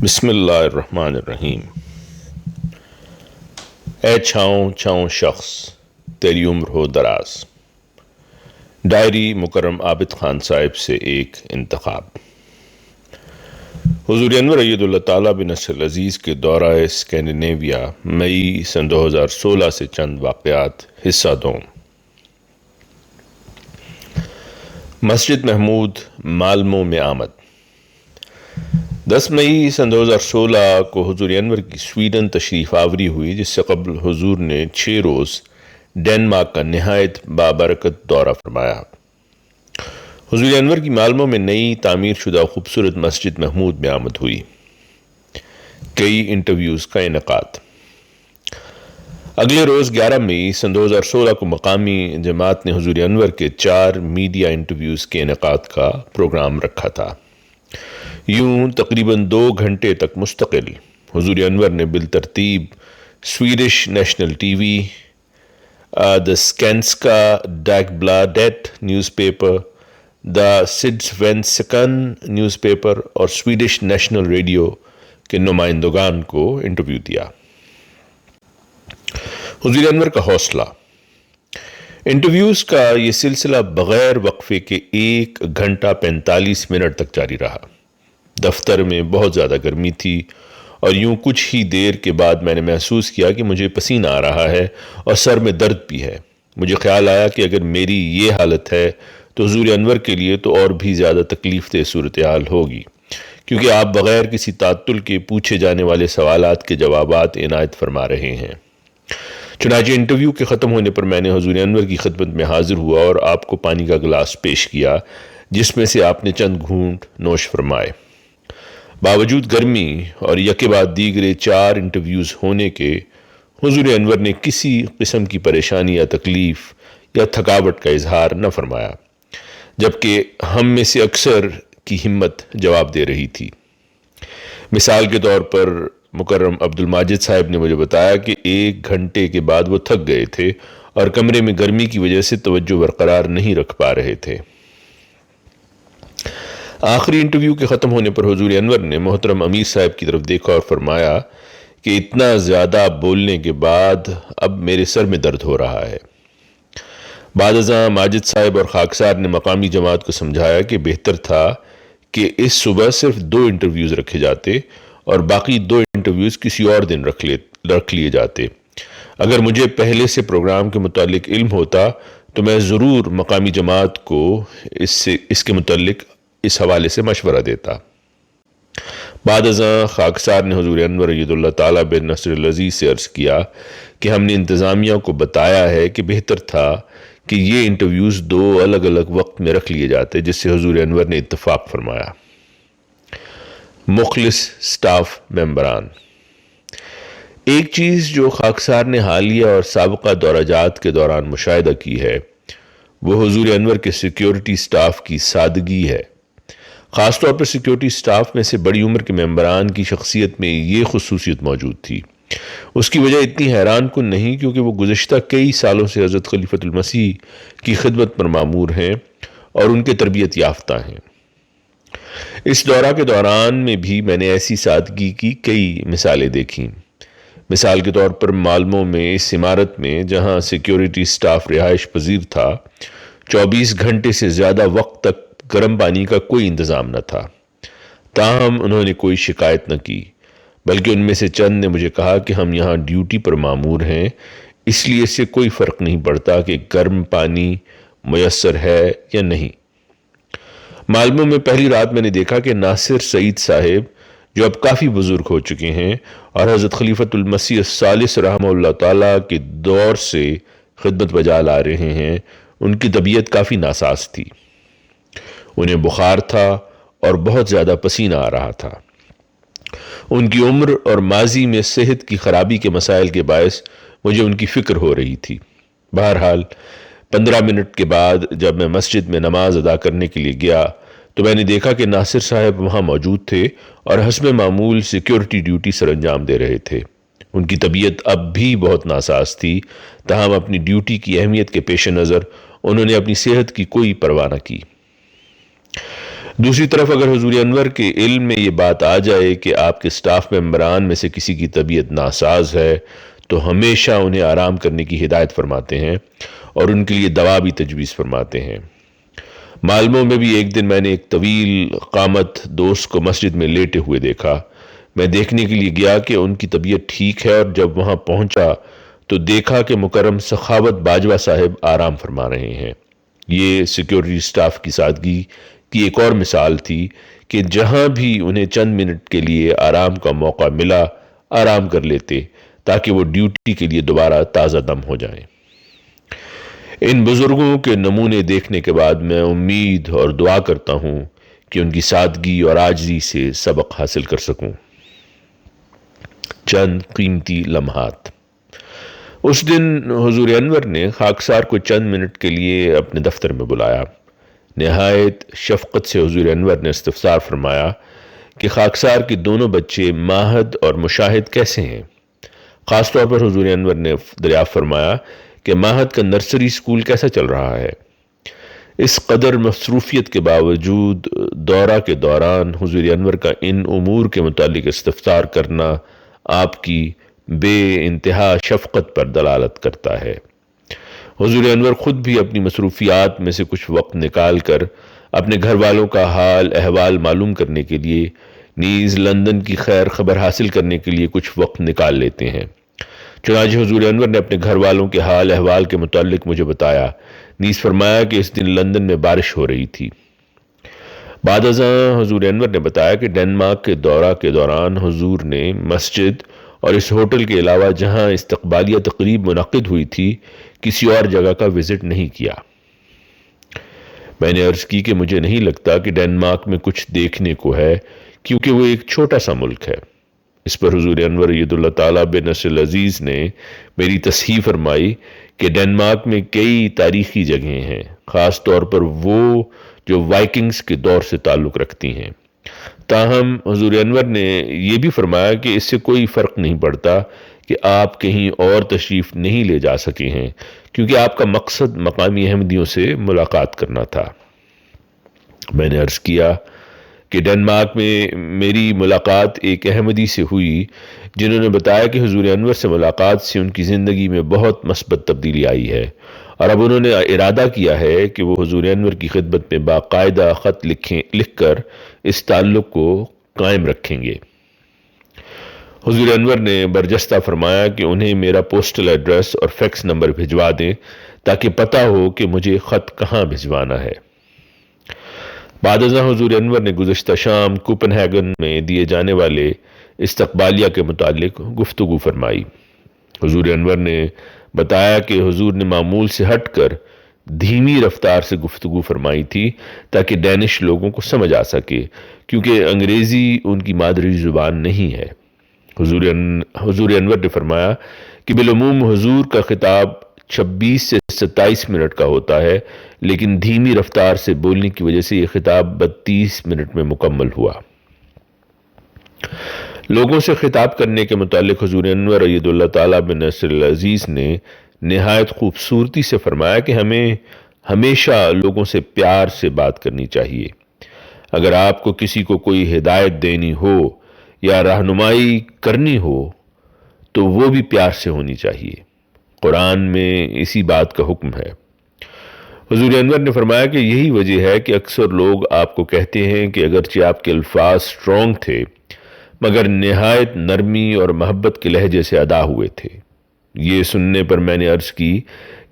بسم اللہ الرحمن الرحیم۔ اے چھاؤں چھاؤں شخص تیری عمر ہو دراز۔ ڈائری مکرم عابد خان صاحب سے ایک انتخاب۔ حضور انور اید اللہ تعالیٰ بن نصر العزیز کے دورہ اسکینڈینیویا مئی سن 2016 سے چند واقعات حصہ دوم۔ مسجد محمود مالمو میں آمد۔ 10 مئی سن 2016 کو حضور انور کی سویڈن تشریف آوری ہوئی، جس سے قبل حضور نے 6 روز ڈنمارک کا نہایت بابرکت دورہ فرمایا۔ حضور انور کی مالمو میں نئی تعمیر شدہ خوبصورت مسجد محمود میں آمد ہوئی۔ کئی انٹرویوز کا انعقاد۔ اگلے روز 11 مئی سن 2016 کو مقامی جماعت نے حضور انور کے 4 میڈیا انٹرویوز کے انعقاد کا پروگرام رکھا تھا۔ یوں تقریباً 2 گھنٹے تک مستقل حضور انور نے بالترتیب سویڈش نیشنل ٹی وی، دا سکینسکا ڈیگبلاڈیٹ نیوز پیپر، دا سیڈسوینسکن نیوز پیپر اور سویڈش نیشنل ریڈیو کے نمائندگان کو انٹرویو دیا۔ حضور انور کا حوصلہ۔ انٹرویوز کا یہ سلسلہ بغیر وقفے کے 1 گھنٹہ 45 منٹ تک جاری رہا۔ دفتر میں بہت زیادہ گرمی تھی اور یوں کچھ ہی دیر کے بعد میں نے محسوس کیا کہ مجھے پسینہ آ رہا ہے اور سر میں درد بھی ہے۔ مجھے خیال آیا کہ اگر میری یہ حالت ہے تو حضور انور کے لیے تو اور بھی زیادہ تکلیف دہ صورتحال ہوگی، کیونکہ آپ بغیر کسی تعطل کے پوچھے جانے والے سوالات کے جوابات عنایت فرما رہے ہیں۔ چنانچہ انٹرویو کے ختم ہونے پر میں نے حضور انور کی خدمت میں حاضر ہوا اور آپ کو پانی کا گلاس پیش کیا، جس میں سے آپ نے چند گھونٹ نوش فرمائے۔ باوجود گرمی اور یکے بعد دیگرے 4 انٹرویوز ہونے کے، حضور انور نے کسی قسم کی پریشانی یا تکلیف یا تھکاوٹ کا اظہار نہ فرمایا، جبکہ ہم میں سے اکثر کی ہمت جواب دے رہی تھی۔ مثال کے طور پر مکرم عبد الماجد صاحب نے مجھے بتایا کہ 1 گھنٹے کے بعد وہ تھک گئے تھے اور کمرے میں گرمی کی وجہ سے توجہ برقرار نہیں رکھ پا رہے تھے۔ آخری انٹرویو کے ختم ہونے پر حضور انور نے محترم امیر صاحب کی طرف دیکھا اور فرمایا کہ اتنا زیادہ بولنے کے بعد اب میرے سر میں درد ہو رہا ہے۔ بعد ازاں ماجد صاحب اور خاکسار نے مقامی جماعت کو سمجھایا کہ بہتر تھا کہ اس صبح صرف 2 انٹرویوز رکھے جاتے اور باقی 2 انٹرویوز کسی اور دن رکھ لیے جاتے۔ اگر مجھے پہلے سے پروگرام کے متعلق علم ہوتا تو میں ضرور مقامی جماعت کو اس کے متعلق اس حوالے سے مشورہ دیتا۔ بعد ازاں خاکسار نے حضور انور اید اللہ تعالیٰ بن نصر العزیز سے عرض کیا کہ ہم نے انتظامیہ کو بتایا ہے کہ بہتر تھا کہ یہ انٹرویوز 2 الگ الگ وقت میں رکھ لیے جاتے، جس سے حضور انور نے اتفاق فرمایا۔ مخلص سٹاف ممبران۔ ایک چیز جو خاکسار نے حالیہ اور سابقہ دورہ جات کے دوران مشاہدہ کی ہے، وہ حضور انور کے سیکیورٹی سٹاف کی سادگی ہے۔ خاص طور پر سیکیورٹی سٹاف میں سے بڑی عمر کے ممبران کی شخصیت میں یہ خصوصیت موجود تھی۔ اس کی وجہ اتنی حیران کن نہیں، کیونکہ وہ گزشتہ کئی سالوں سے حضرت خلیفۃ المسیح کی خدمت پر مامور ہیں اور ان کے تربیت یافتہ ہیں۔ اس دورہ کے دوران میں بھی میں نے ایسی سادگی کی کئی مثالیں دیکھیں۔ مثال کے طور پر مالمو میں اس عمارت میں جہاں سیکیورٹی سٹاف رہائش پذیر تھا، 24 گھنٹے سے زیادہ وقت تک گرم پانی کا کوئی انتظام نہ تھا۔ تاہم انہوں نے کوئی شکایت نہ کی، بلکہ ان میں سے چند نے مجھے کہا کہ ہم یہاں ڈیوٹی پر مامور ہیں، اس لیے اس سے کوئی فرق نہیں پڑتا کہ گرم پانی میسر ہے یا نہیں۔ مالمو میں پہلی رات میں نے دیکھا کہ ناصر سعید صاحب، جو اب کافی بزرگ ہو چکے ہیں اور حضرت خلیفۃ المسیح الثالث رحمہ اللہ تعالیٰ کے دور سے خدمت بجا لا رہے ہیں، ان کی طبیعت کافی ناساز تھی۔ انہیں بخار تھا اور بہت زیادہ پسینہ آ رہا تھا۔ ان کی عمر اور ماضی میں صحت کی خرابی کے مسائل کے باعث مجھے ان کی فکر ہو رہی تھی۔ بہرحال 15 منٹ کے بعد جب میں مسجد میں نماز ادا کرنے کے لیے گیا تو میں نے دیکھا کہ ناصر صاحب وہاں موجود تھے اور حسب معمول سیکیورٹی ڈیوٹی سر انجام دے رہے تھے۔ ان کی طبیعت اب بھی بہت ناساز تھی، تاہم اپنی ڈیوٹی کی اہمیت کے پیش نظر انہوں نے اپنی صحت کی کوئی پرواہ نہ کی۔ دوسری طرف اگر حضور انور کے علم میں یہ بات آ جائے کہ آپ کے سٹاف ممبران میں سے کسی کی طبیعت ناساز ہے تو ہمیشہ انہیں آرام کرنے کی ہدایت فرماتے ہیں اور ان کے لیے دوا بھی تجویز فرماتے ہیں۔ معلموں میں بھی ایک دن میں نے ایک طویل قامت دوست کو مسجد میں لیٹے ہوئے دیکھا۔ میں دیکھنے کے لیے گیا کہ ان کی طبیعت ٹھیک ہے، اور جب وہاں پہنچا تو دیکھا کہ مکرم سخاوت باجوہ صاحب آرام فرما رہے ہیں۔ یہ سیکیورٹی سٹاف کی سادگی کی ایک اور مثال تھی کہ جہاں بھی انہیں چند منٹ کے لیے آرام کا موقع ملا آرام کر لیتے تاکہ وہ ڈیوٹی کے لیے دوبارہ تازہ دم ہو جائیں۔ ان بزرگوں کے نمونے دیکھنے کے بعد میں امید اور دعا کرتا ہوں کہ ان کی سادگی اور عاجزی سے سبق حاصل کر سکوں۔ چند قیمتی لمحات۔ اس دن حضور انور نے خاکسار کو چند منٹ کے لیے اپنے دفتر میں بلایا۔ نہایت شفقت سے حضور انور نے استفسار فرمایا کہ خاکسار کے دونوں بچے ماہد اور مشاہد کیسے ہیں؟ خاص طور پر حضور انور نے دریافت فرمایا کہ ماہد کا نرسری سکول کیسا چل رہا ہے؟ اس قدر مصروفیت کے باوجود دورہ کے دوران حضور انور کا ان امور کے متعلق استفسار کرنا آپ کی بے انتہا شفقت پر دلالت کرتا ہے۔ حضور انور خود بھی اپنی مصروفیات میں سے کچھ وقت نکال کر اپنے گھر والوں کا حال احوال معلوم کرنے کے لیے نیز لندن کی خیر خبر حاصل کرنے کے لیے کچھ وقت نکال لیتے ہیں۔ چنانچہ حضور انور نے اپنے گھر والوں کے حال احوال کے متعلق مجھے بتایا، نیز فرمایا کہ اس دن لندن میں بارش ہو رہی تھی۔ بعد ازاں حضور انور نے بتایا کہ ڈنمارک کے دورہ کے دوران حضور نے مسجد اور اس ہوٹل کے علاوہ جہاں استقبالیہ تقریب منعقد ہوئی تھی کسی اور جگہ کا وزٹ نہیں کیا۔ میں نے عرض کی کہ مجھے نہیں لگتا کہ ڈنمارک میں کچھ دیکھنے کو ہے، کیونکہ وہ ایک چھوٹا سا ملک ہے۔ اس پر حضور انور ید اللہ تعالیٰ بن نصر العزیز نے میری تصحیح فرمائی کہ ڈنمارک میں کئی تاریخی جگہیں ہیں، خاص طور پر وہ جو وائکنگز کے دور سے تعلق رکھتی ہیں۔ تاہم حضور انور نے یہ بھی فرمایا کہ اس سے کوئی فرق نہیں پڑتا کہ آپ کہیں اور تشریف نہیں لے جا سکے ہیں، کیونکہ آپ کا مقصد مقامی احمدیوں سے ملاقات کرنا تھا۔ میں نے عرض کیا کہ ڈنمارک میں میری ملاقات ایک احمدی سے ہوئی، جنہوں نے بتایا کہ حضور انور سے ملاقات سے ان کی زندگی میں بہت مثبت تبدیلی آئی ہے، اور اب انہوں نے ارادہ کیا ہے کہ وہ حضور انور کی خدمت میں باقاعدہ خط لکھ کر اس تعلق کو قائم رکھیں گے۔ حضور انور نے برجستہ فرمایا کہ انہیں میرا پوسٹل ایڈریس اور فیکس نمبر بھجوا دیں تاکہ پتہ ہو کہ مجھے خط کہاں بھجوانا ہے۔ بعد ازاں حضور انور نے گزشتہ شام کوپن ہیگن میں دیے جانے والے استقبالیہ کے متعلق گفتگو فرمائی۔ حضور انور نے بتایا کہ حضور نے معمول سے ہٹ کر دھیمی رفتار سے گفتگو فرمائی تھی تاکہ ڈینش لوگوں کو سمجھ آ سکے، کیونکہ انگریزی ان کی مادری زبان نہیں ہے۔ حضور انور نے فرمایا کہ بالعموم حضور کا خطاب 26 سے 27 منٹ کا ہوتا ہے، لیکن دھیمی رفتار سے بولنے کی وجہ سے یہ خطاب 32 منٹ میں مکمل ہوا۔ لوگوں سے خطاب کرنے کے متعلق حضور انور ید اللہ تعالیٰ بن نصر العزیز نے نہایت خوبصورتی سے فرمایا کہ ہمیں ہمیشہ لوگوں سے پیار سے بات کرنی چاہیے۔ اگر آپ کو کسی کو کوئی ہدایت دینی ہو یا رہنمائی کرنی ہو تو وہ بھی پیار سے ہونی چاہیے۔ قرآن میں اسی بات کا حکم ہے۔ حضور انور نے فرمایا کہ یہی وجہ ہے کہ اکثر لوگ آپ کو کہتے ہیں کہ اگرچہ آپ کے الفاظ سٹرونگ تھے مگر نہایت نرمی اور محبت کے لہجے سے ادا ہوئے تھے۔ یہ سننے پر میں نے عرض کی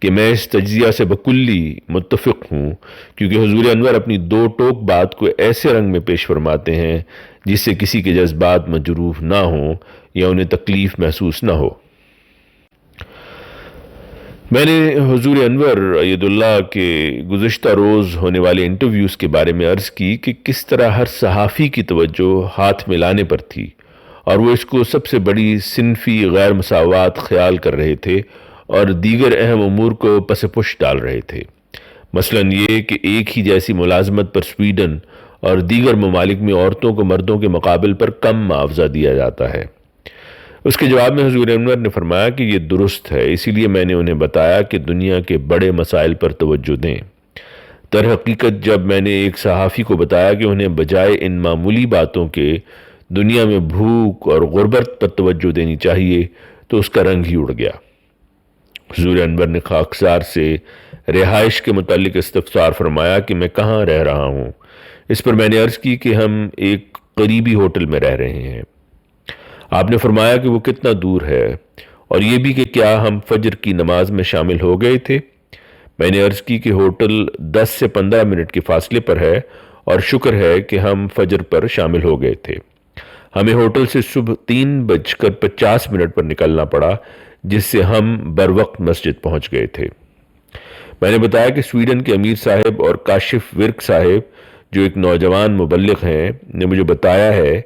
کہ میں اس تجزیہ سے بکلی متفق ہوں، کیونکہ حضور انور اپنی دو ٹوک بات کو ایسے رنگ میں پیش فرماتے ہیں جس سے کسی کے جذبات مجروح نہ ہوں یا انہیں تکلیف محسوس نہ ہو۔ میں نے حضور انور ید اللہ کے گزشتہ روز ہونے والے انٹرویوز کے بارے میں عرض کی کہ کس طرح ہر صحافی کی توجہ ہاتھ ملانے پر تھی، اور وہ اس کو سب سے بڑی صنفی غیر مساوات خیال کر رہے تھے اور دیگر اہم امور کو پس پش ڈال رہے تھے، مثلاً یہ کہ ایک ہی جیسی ملازمت پر سویڈن اور دیگر ممالک میں عورتوں کو مردوں کے مقابل پر کم معاوضہ دیا جاتا ہے۔ اس کے جواب میں حضور انور نے فرمایا کہ یہ درست ہے، اسی لیے میں نے انہیں بتایا کہ دنیا کے بڑے مسائل پر توجہ دیں در حقیقت جب میں نے ایک صحافی کو بتایا کہ انہیں بجائے ان معمولی باتوں کے دنیا میں بھوک اور غربت پر توجہ دینی چاہیے تو اس کا رنگ ہی اڑ گیا۔ حضور انور نے خاکسار سے رہائش کے متعلق استفسار فرمایا کہ میں کہاں رہ رہا ہوں۔ اس پر میں نے عرض کی کہ ہم ایک قریبی ہوٹل میں رہ رہے ہیں۔ آپ نے فرمایا کہ وہ کتنا دور ہے اور یہ بھی کہ کیا ہم فجر کی نماز میں شامل ہو گئے تھے؟ میں نے عرض کی کہ ہوٹل 10 سے 15 منٹ کے فاصلے پر ہے اور شکر ہے کہ ہم فجر پر شامل ہو گئے تھے۔ ہمیں ہوٹل سے صبح 3:50 پر نکلنا پڑا، جس سے ہم بروقت مسجد پہنچ گئے تھے۔ میں نے بتایا کہ سویڈن کے امیر صاحب اور کاشف ورک صاحب جو ایک نوجوان مبلغ ہیں نے مجھے بتایا ہے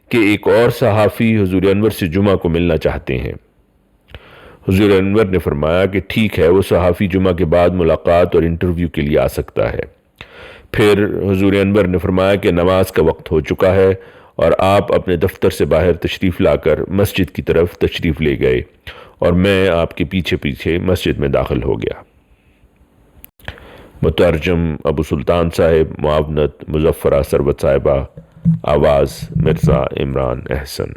کہ ایک اور صحافی حضور انور سے جمعہ کو ملنا چاہتے ہیں۔ حضور انور نے فرمایا کہ ٹھیک ہے، وہ صحافی جمعہ کے بعد ملاقات اور انٹرویو کے لیے آ سکتا ہے۔ پھر حضور انور نے فرمایا کہ نماز کا وقت ہو چکا ہے اور آپ اپنے دفتر سے باہر تشریف لا کر مسجد کی طرف تشریف لے گئے اور میں آپ کے پیچھے پیچھے مسجد میں داخل ہو گیا۔ مترجم ابو سلطان صاحب، معاونت مظفرہ ثروت صاحبہ، آواز مرزا عمران احسن۔